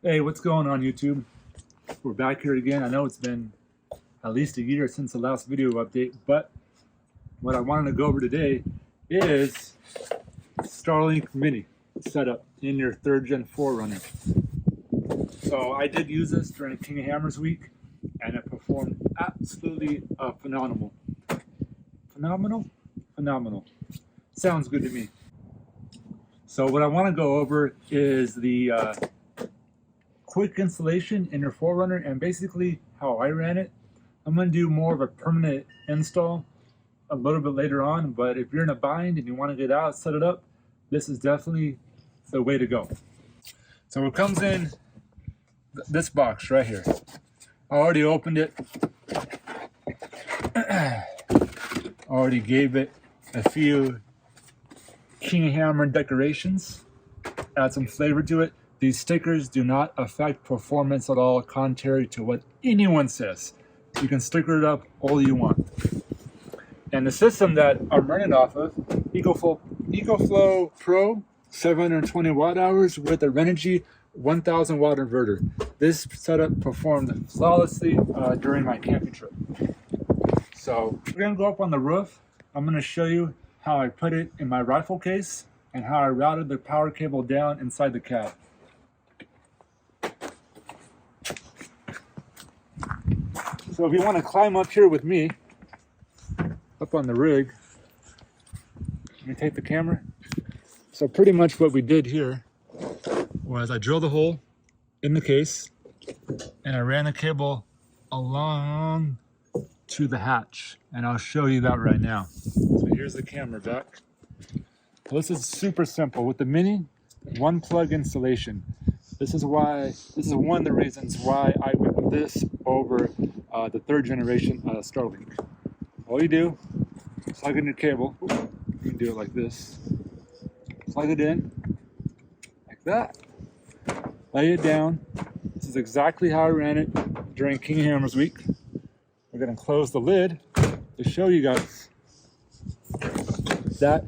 Hey, what's going on YouTube? We're back here again. I know it's been at least a year since the last video update, but what I wanted to go over today is Starlink Mini setup in your 3rd Gen 4Runner. So I did use this during King of Hammers week, and it performed absolutely phenomenal. Phenomenal. Sounds good to me. So what I want to go over is the quick installation in your 4Runner and basically how I ran it. I'm going to do more of a permanent install a little bit later on, but if you're in a bind and you want to get out, set it up, this is definitely the way to go. So it comes in this box right here. I already opened it. Already gave it a few King of Hammer decorations, add some flavor to it. These stickers do not affect performance at all, contrary to what anyone says. You can sticker it up all you want. And the system that I'm running off of, EcoFlow Pro 720 watt hours with a Renogy 1000 watt inverter. This setup performed flawlessly during my camping trip. So we're gonna go up on the roof. I'm gonna show you how I put it in my rifle case and how I routed the power cable down inside the cab. So if you want to climb up here with me, up on the rig, let me take the camera. So pretty much what we did here was I drilled a hole in the case and I ran the cable along to the hatch, and I'll show you that right now. So here's the camera back. Well, this is super simple. With the Mini, one plug installation. This is one of the reasons why I went with this over the 3rd generation Starlink. All you do, plug in your cable. You can do it like this. Plug it in, like that. Lay it down. This is exactly how I ran it during King of Hammers week. We're gonna close the lid to show you guys that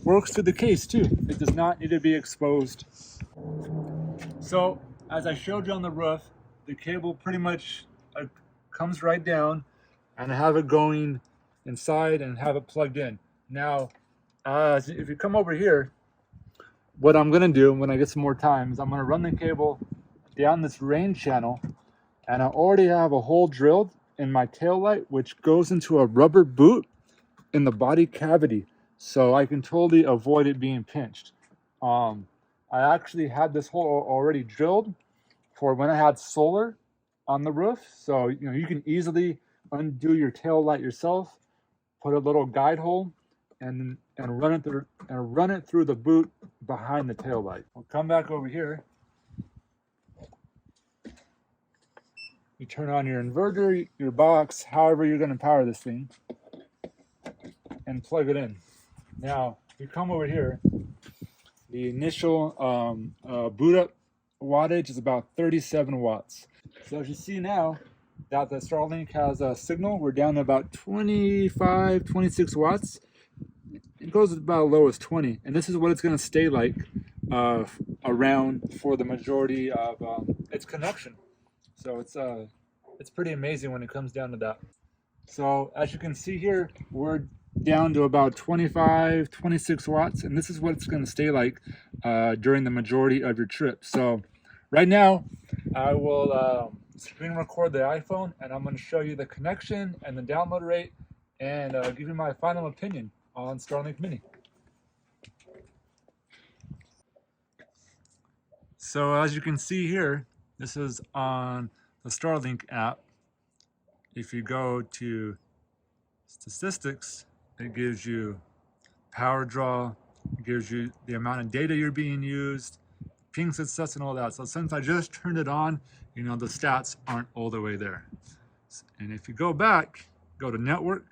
works through the case too. It does not need to be exposed. So as I showed you on the roof, the cable pretty much comes right down, and I have it going inside and have it plugged in. Now, if you come over here, what I'm gonna do when I get some more time is I'm gonna run the cable down this rain channel, and I already have a hole drilled in my tail light, which goes into a rubber boot in the body cavity, so I can totally avoid it being pinched. I actually had this hole already drilled for when I had solar on the roof, so you can easily undo your tail light yourself, put a little guide hole, and run it through the boot behind the tail light. We'll come back over here. You turn on your inverter, your box, however you're going to power this thing, and plug it in. Now, if you come over here, the initial boot up wattage is about 37 watts. So as you see now that the Starlink has a signal, we're down to about 25, 26 watts. It goes about as low as 20, and this is what it's going to stay like around for the majority of its connection. So it's pretty amazing when it comes down to that. So as you can see here, we're down to about 25, 26 watts, and this is what it's going to stay like during the majority of your trip. So right now, I will screen record the iPhone, and I'm going to show you the connection and the download rate, and give you my final opinion on Starlink Mini. So as you can see here, this is on the Starlink app. If you go to statistics, it gives you power draw, it gives you the amount of data you're being used, ping success, and all that. So since I just turned it on, the stats aren't all the way there. And if you go back, go to network,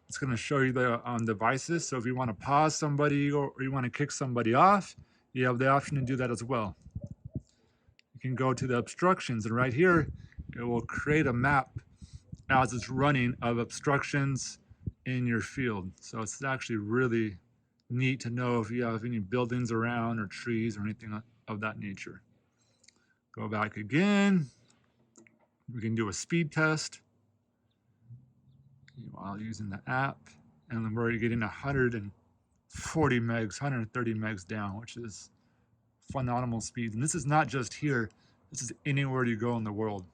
it's going to show you the devices. So if you want to pause somebody or you want to kick somebody off, you have the option to do that as well. You can go to the obstructions, and right here, it will create a map as it's running of obstructions in your field. So it's actually really neat to know if you have any buildings around or trees or anything of that nature. Go back again. We can do a speed test while using the app. And then we're getting 140 megs, 130 megs down, which is phenomenal speed. And this is not just here. This is anywhere you go in the world.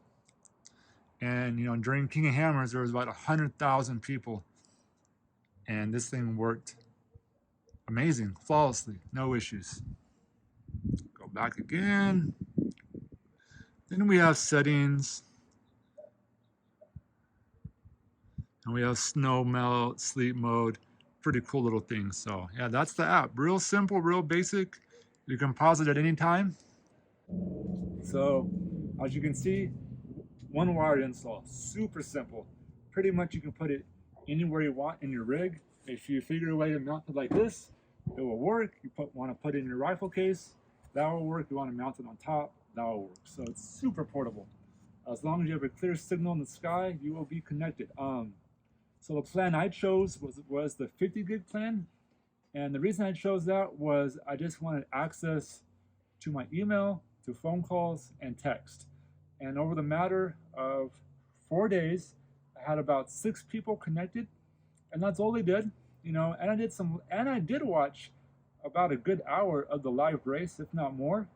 And, you know, during King of Hammers, there was about 100,000 people. And this thing worked amazing, flawlessly, no issues. Go back again. Then we have settings. And we have snow melt, sleep mode. Pretty cool little things. So yeah, that's the app. Real simple, real basic. You can pause it at any time. So as you can see, one wired install, super simple. Pretty much you can put it anywhere you want in your rig. If you figure a way to mount it like this, it will work. You want to put it in your rifle case, that will work. You want to mount it on top, that will work. So it's super portable. As long as you have a clear signal in the sky, you will be connected. So the plan I chose was the 50 gig plan. And the reason I chose that was I just wanted access to my email, to phone calls, and text. And over the matter of 4 days, I had about 6 people connected, and that's all they did, you know. And I did watch about a good hour of the live race, if not more.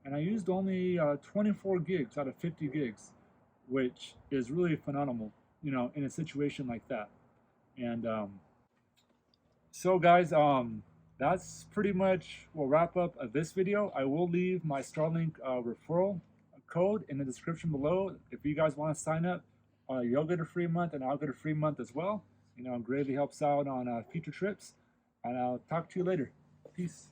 And I used only 24 gigs out of 50 gigs, which is really phenomenal, you know, in a situation like that. And so guys, that's pretty much will wrap up this video. I will leave my Starlink referral code in the description below. If you guys want to sign up, you'll get a free month and I'll get a free month as well. You know, it greatly helps out on future trips. And I'll talk to you later. Peace.